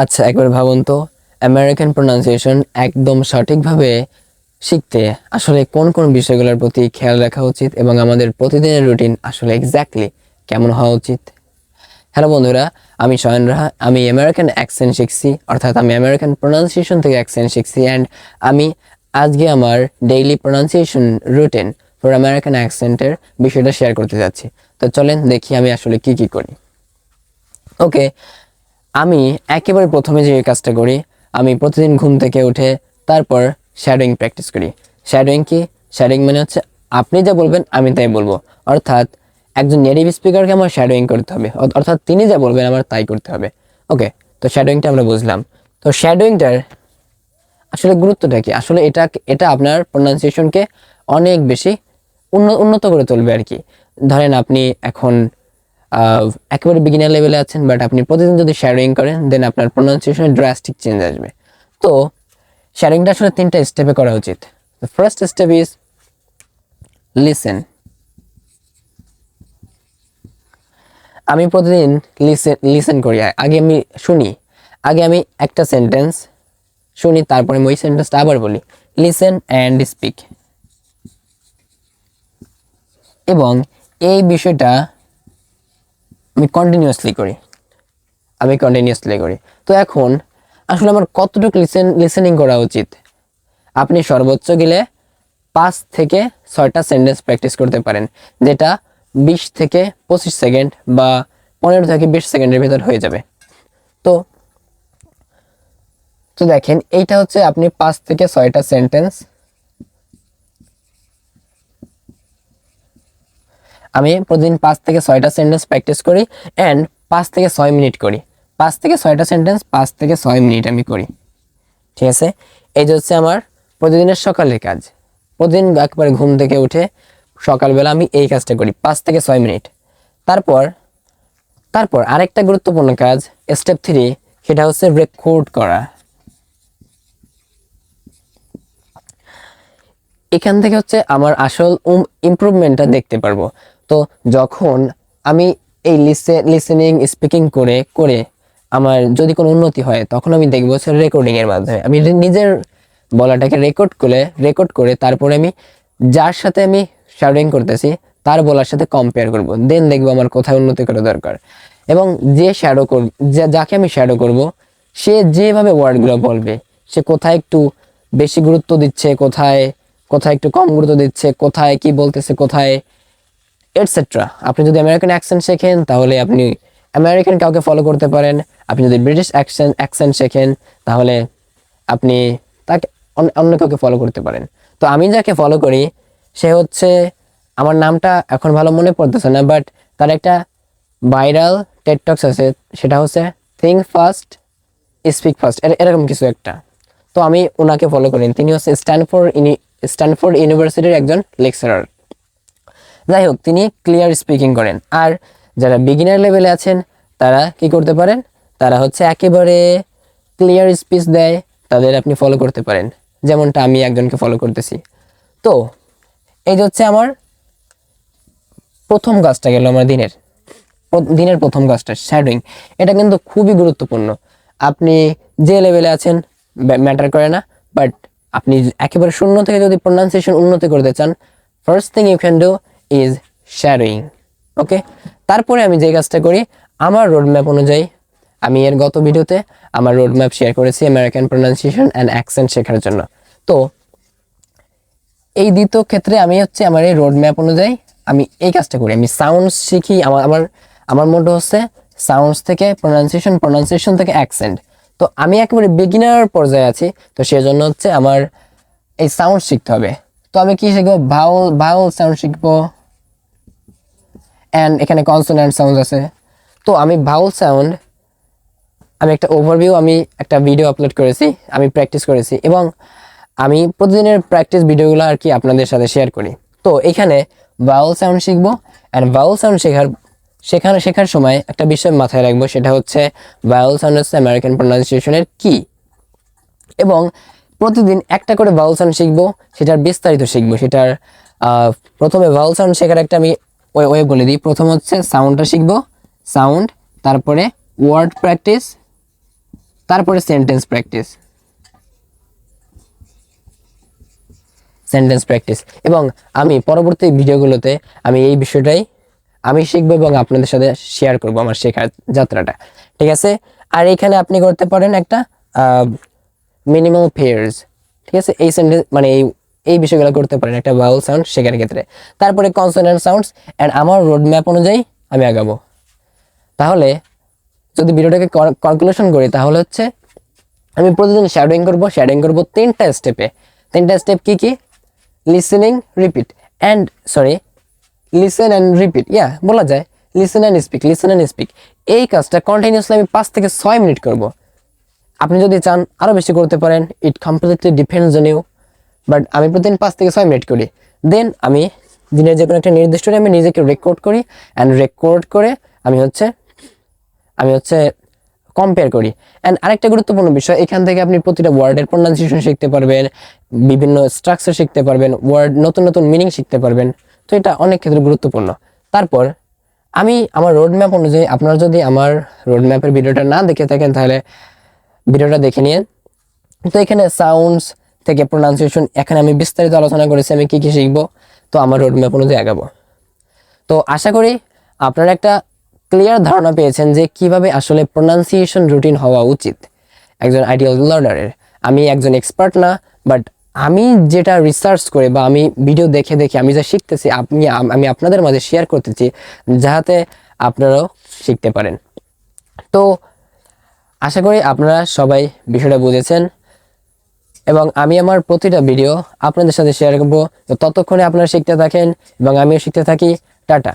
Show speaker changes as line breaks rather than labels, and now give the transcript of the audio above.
আচ্ছা, একবার ভাবুন তো, আমেরিকান প্রোনাউন্সিয়েশন একদম সঠিকভাবে শিখতে আসলে কোন কোন বিষয়গুলোর প্রতি খেয়াল রাখা উচিত এবং আমাদের প্রতিদিনের রুটিন আসলে এক্স্যাক্টলি কেমন হওয়া উচিত। হ্যালো বন্ধুরা, আমি শয়ন রাহা। আমি আমেরিকান অ্যাকসেন্ট শিখছি, অর্থাৎ আমি আমেরিকান প্রোনাউন্সিয়েশন থেকে অ্যাকসেন্ট শিখছি, অ্যান্ড আমি আজকে আমার daily pronunciation routine for American অ্যাকসেন্টের বিষয়টা শেয়ার করতে যাচ্ছি। তো চলেন দেখি আমি আসলে কি কি করি। ওকে, আমি একেবারে প্রথমে যে কাজটা করি, আমি প্রতিদিন ঘুম থেকে উঠে তারপর শ্যাডোয়িং প্র্যাকটিস করি। শ্যাডোয়িং কি? শ্যাডোয়িং মানে হচ্ছে আপনি যা বলবেন আমি তাই বলবো, অর্থাৎ একজন নেটিভ স্পিকারকে আমার শ্যাডোয়িং করতে হবে, অর্থাৎ তিনি যা বলবেন আমার তাই করতে হবে। ওকে, তো শ্যাডোয়িংটা আমরা বুঝলাম। তো শ্যাডোয়িংটার আসলে গুরুত্বটা কি? আসলে এটা এটা আপনার প্রোনাউন্সিয়েশনকে অনেক বেশি উন্নত করে তুলবে আর কি। ধরেন আপনি এখন একেবারে বিগিনার লেভেলে আছেন, বাট আপনি প্রতিদিন যদি শেয়ারিং করেন দেন আপনার প্রোনাউন্সিয়েশনে ড্রাস্টিক চেঞ্জ আসবে। তো শেয়ারিংটা আসলে 3টা স্টেপে করা উচিত। The first step is listen. আমি প্রতিদিন লিসেন করি। আগে আমি শুনি, আগে আমি একটা সেন্টেন্স শুনি, তারপরে আমি ওই সেন্টেন্সটা আবার বলি। Listen and speak. এবং এই বিষয়টা আমি কন্টিনিউয়াসলি করি। তো এখন আসলে আমার কতটুকু লিসেনিং করা উচিত? আপনি সর্বোচ্চ গেলে 5 থেকে 6টা সেন্টেন্স প্র্যাকটিস করতে পারেন, যেটা 20 থেকে 25 সেকেন্ড বা 15 থেকে 20 সেকেন্ডের ভিতর হয়ে যাবে। তো তো দেখেন, এইটা হচ্ছে আপনি 5 থেকে 6টা সেন্টেন্স। আমি প্রতিদিন 5 থেকে 6টা সেন্টেন্স প্র্যাকটিস করি অ্যান্ড 5 থেকে 6 মিনিট করি। 5 থেকে 6টা সেন্টেন্স 5 থেকে 6 মিনিট আমি করি। ঠিক আছে, এই যে হচ্ছে আমার প্রতিদিনের সকালের কাজ। প্রতিদিন একবারে ঘুম থেকে উঠে সকালবেলা আমি এই কাজটা করি 5 থেকে 6 মিনিট। তারপর তারপর আরেকটা গুরুত্বপূর্ণ কাজ, স্টেপ 3, সেটা হচ্ছে রেকর্ড করা। এখান থেকে হচ্ছে আমার আসল ইমপ্রুভমেন্টটা দেখতে পারবো। তো যখন আমি এই লিসেনিং স্পিকিং করে করে আমার যদি কোনো উন্নতি হয়, তখন আমি দেখবো হচ্ছে রেকর্ডিং এর মাধ্যমে আমি নিজের বলাটাকে রেকর্ড করে তারপরে আমি যার সাথে আমি শ্যাডোইং করতেছি তার বলার সাথে কম্পেয়ার করব, দেন দেখবো আমার কোথায় উন্নতি করা দরকার। এবং যে যাকে আমি শ্যাডো করব, সে যেভাবে ওয়ার্ডগুলো বলবে, সে কোথায় একটু বেশি গুরুত্ব দিচ্ছে, কোথায় কোথায় একটু কম গুরুত্ব দিচ্ছে, কোথায় কি বলতেছে, কোথায় এটসেট্রা। আপনি যদি আমেরিকান অ্যাকসেন্ট শেখেন তাহলে আপনি আমেরিকান কাউকে ফলো করতে পারেন। আপনি যদি ব্রিটিশ অ্যাকসেন্ট শেখেন তাহলে আপনি তাকে অন্য কাউকে ফলো করতে পারেন। তো আমি যাকে ফলো করি সে হচ্ছে, আমার নামটা এখন ভালো মনে পড়তেছে না, বাট তার একটা ভাইরাল টেড টক্স আছে, সেটা হচ্ছে থিঙ্ক ফাস্ট স্পিক ফাস্ট, এরকম কিছু একটা। তো আমি ওনাকে ফলো করি। তিনি হচ্ছে স্ট্যানফোর্ড ইউনিভার্সিটির একজন লেকচারার। যাই হোক, তিনি ক্লিয়ার স্পিকিং করেন। আর যারা বিগিনার লেভেলে আছেন তারা কি করতে পারেন, তারা হচ্ছে একেবারে ক্লিয়ার স্পিচ দেয়, তাদের আপনি ফলো করতে পারেন, যেমনটা আমি একজনকে ফলো করতেছি। তো এই যে হচ্ছে আমার প্রথম কাজটা গেল, আমার দিনের প্রথম কাজটা শ্যাডোইং। এটা কিন্তু খুবই গুরুত্বপূর্ণ। আপনি যে লেভেলে আছেন ম্যাটার করে না, বাট আপনি একেবারে শূন্য থেকে যদি প্রোনাউন্সিয়েশন উন্নতি করতে চান, first thing you can do is shadowing. Okay, তারপরে আমি যে কাজটা করি, আমার রোডম্যাপ অনুযায়ী, আমি এর গত ভিডিওতে আমার রোডম্যাপ শেয়ার করেছি আমেরিকান প্রোনাউন্সিয়েশন অ্যান্ড অ্যাকসেন্ট শেখার জন্য। তো এই দ্বিতীয় ক্ষেত্রে আমি হচ্ছে আমার এই রোডম্যাপ অনুযায়ী আমি এই কাজটা করি। আমি সাউন্ডস শিখি। আমার মোটো হচ্ছে সাউন্ডস থেকে প্রোনাউন্সিয়েশন থেকে অ্যাকসেন্ট। তো আমি একেবারে বিগিনার পর্যায়ে আছি, তো সেজন্য হচ্ছে আমার এই সাউন্ড শিখতে হবে। তো আমি কি শিখবো? ভাওয়াল সাউন্ড শিখবো, অ্যান্ড এখানে কনসোনেন্ট সাউন্ড আছে। তো আমি ভাওয়াল সাউন্ড, আমি একটা ওভারভিউ, আমি একটা ভিডিও আপলোড করেছি, আমি প্র্যাকটিস করেছি এবং আমি প্রতিদিনের প্র্যাকটিস ভিডিওগুলো আর কি আপনাদের সাথে শেয়ার করি। তো এখানে ভাওয়াল সাউন্ড শিখবো, অ্যান্ড ভাওয়াল সাউন্ড শেখার সময় একটা বিষয় মাথায় রাখবো, সেটা হচ্ছে ভাওয়াল সাউন্ড হচ্ছে আমেরিকান প্রোনাউন্সিয়েশনের কি। এবং প্রতিদিন একটা করে ভাওয়াল সাউন্ড শিখবো, সেটার বিস্তারিত শিখবো। প্রথমে ভাওয়াল সাউন্ড শেখার একটা আমি ওয়ে বলে দিই। প্রথম হচ্ছে সাউন্ডটা শিখবো, সাউন্ড, তারপরে ওয়ার্ড প্র্যাকটিস, তারপরে সেন্টেন্স প্র্যাকটিস এবং আমি পরবর্তী ভিডিওগুলোতে আমি এই বিষয়টাই আমি শিখবো এবং আপনাদের সাথে শেয়ার করব আমার শেখার যাত্রাটা, ঠিক আছে। আর এখানে আপনি করতে পারেন একটা মিনিমাল পেয়ার্স, ঠিক আছে। এই সেন্টেন্স মানে এই বিষয়গুলো করতে পারেন একটা ভাওয়েল সাউন্ড শেখার ক্ষেত্রে। তারপরে কনসোনেন্ট সাউন্ডস অ্যান্ড আমার রোড ম্যাপ অনুযায়ী আমি আগাবো। তাহলে যদি ভিডিওটাকে কনক্লুশন করি তাহলে হচ্ছে আমি প্রতিদিন শ্যাডোইং করব 3টা স্টেপে। 3টা স্টেপ কি কি? Listening, repeat and listen and repeat, বলা যায় লিসেন অ্যান্ড স্পিক। এই কাজটা কন্টিনিউসলি আমি 5 থেকে 6 মিনিট করব। আপনি যদি চান আরও বেশি করতে পারেন, it completely depends on you, but আমি প্রতিদিন 5 থেকে 6 মিনিট করি। দেন আমি দিনের যে কোনো একটা নির্দিষ্ট টাইমে নিজেকে রেকর্ড করি অ্যান্ড রেকর্ড করে আমি হচ্ছে কম্পেয়ার করি। অ্যান্ড আরেকটা গুরুত্বপূর্ণ বিষয়, এখান থেকে আপনি প্রতিটা ওয়ার্ডের প্রোনাউন্সিয়েশন শিখতে পারবেন, বিভিন্ন স্ট্রাকচার শিখতে পারবেন, নতুন নতুন মিনিং শিখতে পারবেন। তো এটা অনেক ক্ষেত্রে গুরুত্বপূর্ণ। তারপর আমি আমার রোড ম্যাপ অনুযায়ী, আপনারা যদি আমার রোড ম্যাপের ভিডিওটা না দেখে থাকেন তাহলে ভিডিওটা দেখে নিন। তো এখানে সাউন্ডস থেকে প্রোনাউন্সিয়েশন এখানে আমি বিস্তারিত আলোচনা করেছি আমি কি কি শিখবো। তো আমার রোড ম্যাপ অনুযায়ী আগাবো। তো আশা করি আপনারা একটা ক্লিয়ার ধারণা পেয়েছেন যে কিভাবে আসলে প্রোনাউন্সিয়েশন রুটিন হওয়া উচিত একজন আইডিয়াল লার্নারের। আমি একজন এক্সপার্ট না, বাট আমি যেটা রিসার্চ করে বা আমি ভিডিও দেখে দেখে আমি যা শিখতেছি আমি আপনাদের মাঝে শেয়ার করতেছি যাতে আপনারাও শিখতে পারেন। তো আশা করি আপনারা সবাই বিষয়টা বুঝেছেন এবং আমি আমার প্রতিটা ভিডিও আপনাদের সাথে শেয়ার করবো। ততক্ষণে আপনারা শিখতে থাকেন এবং আমিও শিখতে থাকি। টাটা।